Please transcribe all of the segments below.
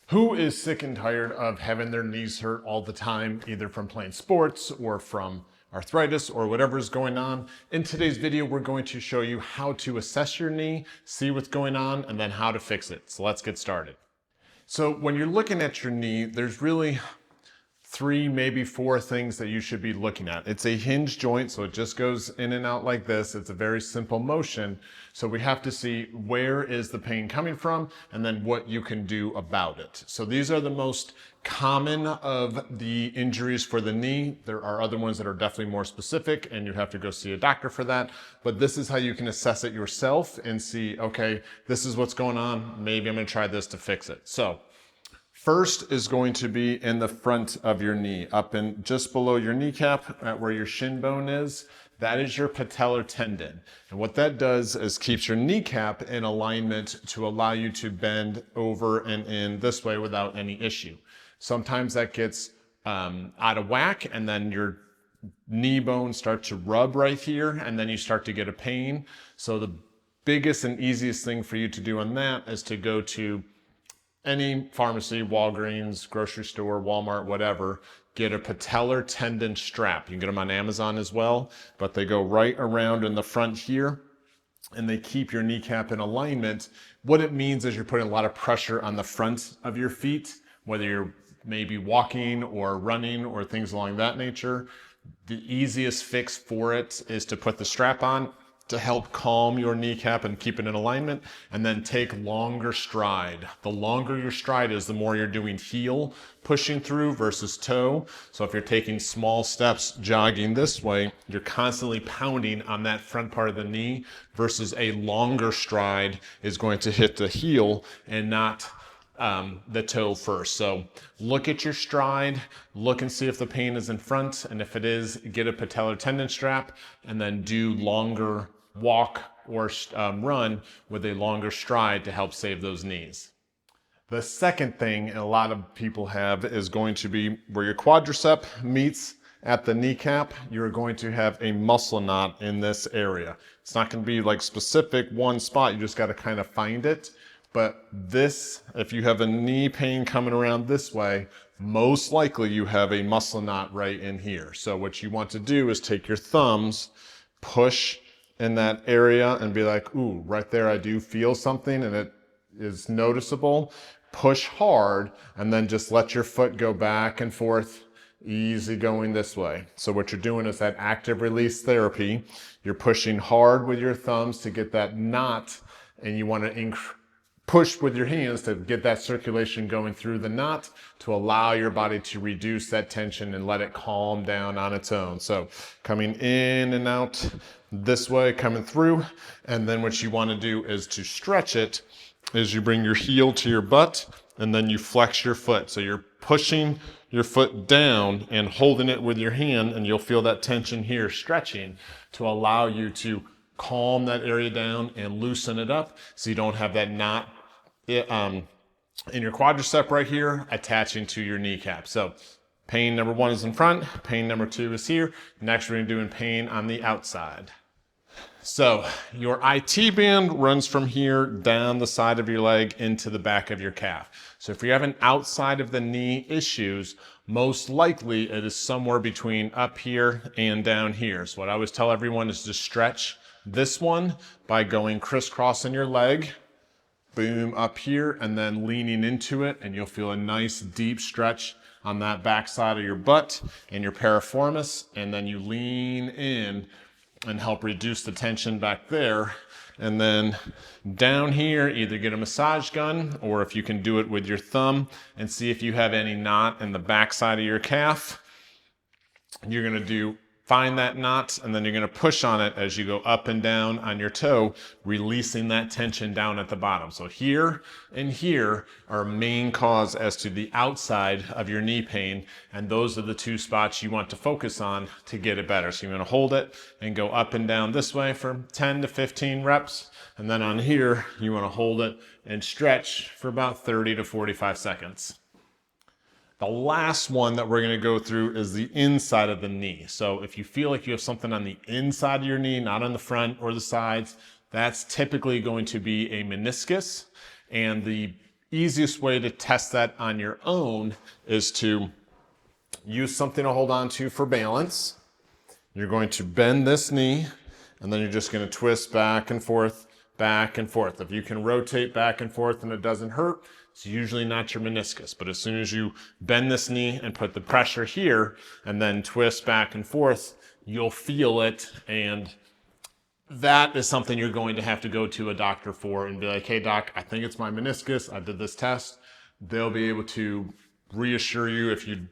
Who is sick and tired of having their knees hurt all the time, either from playing sports or from arthritis or whatever is going on? In today's video, we're going to show you how to assess your knee, see what's going on, and then how to fix it. So let's get started. So when you're looking at your knee, there's really three, maybe four things that you should be looking at. It's a hinge joint, so it just goes in and out like this. It's a very simple motion. So we have to see where is the pain coming from and then what you can do about it. So these are the most common of the injuries for the knee. There are other ones that are definitely more specific and you have to go see a doctor for that. But this is how you can assess it yourself and see, okay, this is what's going on. Maybe I'm gonna try this to fix it. So first is going to be in the front of your knee, up in just below your kneecap, at where your shin bone is. That is your patellar tendon. And what that does is keeps your kneecap in alignment to allow you to bend over and in this way without any issue. Sometimes that gets out of whack and then your knee bones start to rub right here and then you start to get a pain. So the biggest and easiest thing for you to do on that is to go to any pharmacy, Walgreens, grocery store, Walmart, whatever, get a patellar tendon strap. You can get them on Amazon as well, but they go right around in the front here and they keep your kneecap in alignment. What it means is you're putting a lot of pressure on the front of your feet, whether you're maybe walking or running or things along that nature. The easiest fix for it is to put the strap on to help calm your kneecap and keep it in alignment, and then take longer stride. The longer your stride is, the more you're doing heel pushing through versus toe. So if you're taking small steps jogging this way, you're constantly pounding on that front part of the knee versus a longer stride is going to hit the heel and not the toe first. So look at your stride, look and see if the pain is in front, and if it is, get a patellar tendon strap and then do longer walk or run with a longer stride to help save those knees. The second thing a lot of people have is going to be where your quadricep meets at the kneecap. You're going to have a muscle knot in this area. It's not going to be like specific one spot, you just got to kind of find it. But this, if you have a knee pain coming around this way, most likely you have a muscle knot right in here. So what you want to do is take your thumbs, push in that area and be like, ooh, right there I do feel something and it is noticeable. Push hard and then just let your foot go back and forth, easy going this way. So what you're doing is that active release therapy. You're pushing hard with your thumbs to get that knot, and you want to push with your hands to get that circulation going through the knot to allow your body to reduce that tension and let it calm down on its own. So coming in and out this way, coming through, and then what you want to do is to stretch it is you bring your heel to your butt and then you flex your foot. So you're pushing your foot down and holding it with your hand, and you'll feel that tension here stretching to allow you to calm that area down and loosen it up so you don't have that knot in your quadricep right here attaching to your kneecap. So pain number one is in front, pain number two is here. Next we're doing pain on the outside. So your IT band runs from here down the side of your leg into the back of your calf. So if you're having outside of the knee issues, most likely it is somewhere between up here and down here. So what I always tell everyone is to stretch this one by going crisscross in your leg, boom, up here, and then leaning into it, and you'll feel a nice deep stretch on that back side of your butt and your piriformis, and then you lean in and help reduce the tension back there. And then down here, either get a massage gun, or if you can do it with your thumb and see if you have any knot in the back side of your calf. You're gonna find that knot, and then you're going to push on it as you go up and down on your toe, releasing that tension down at the bottom. So here and here are main cause as to the outside of your knee pain, and those are the two spots you want to focus on to get it better. So you're going to hold it and go up and down this way for 10 to 15 reps, and then on here you want to hold it and stretch for about 30 to 45 seconds. The last one that we're going to go through is the inside of the knee. So if you feel like you have something on the inside of your knee, not on the front or the sides, that's typically going to be a meniscus. And the easiest way to test that on your own is to use something to hold on to for balance. You're going to bend this knee, and then you're just going to twist back and forth, back and forth. If you can rotate back and forth and it doesn't hurt, it's usually not your meniscus. But as soon as you bend this knee and put the pressure here and then twist back and forth, you'll feel it. And that is something you're going to have to go to a doctor for and be like, hey doc, I think it's my meniscus. I did this test. They'll be able to reassure you if you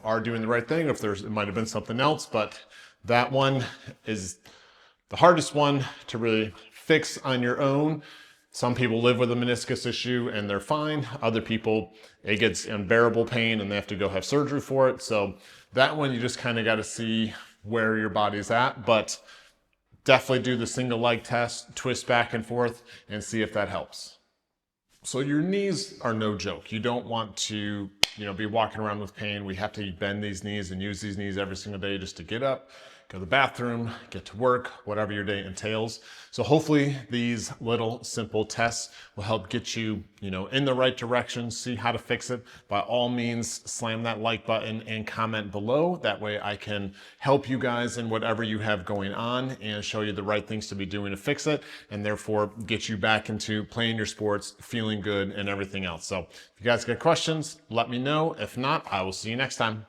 are doing the right thing, if it might have been something else. But that one is the hardest one to really fix on your own. Some people live with a meniscus issue and they're fine. Other people, it gets unbearable pain and they have to go have surgery for it. So that one, you just kind of got to see where your body's at, but definitely do the single leg test, twist back and forth, and see if that helps. So your knees are no joke. You don't want to, be walking around with pain. We have to bend these knees and use these knees every single day just to get up, go to the bathroom, get to work, whatever your day entails. So hopefully these little simple tests will help get you, in the right direction, see how to fix it. By all means, slam that like button and comment below. That way I can help you guys in whatever you have going on and show you the right things to be doing to fix it, and therefore get you back into playing your sports, feeling good, and everything else. So if you guys got questions, let me know. If not, I will see you next time.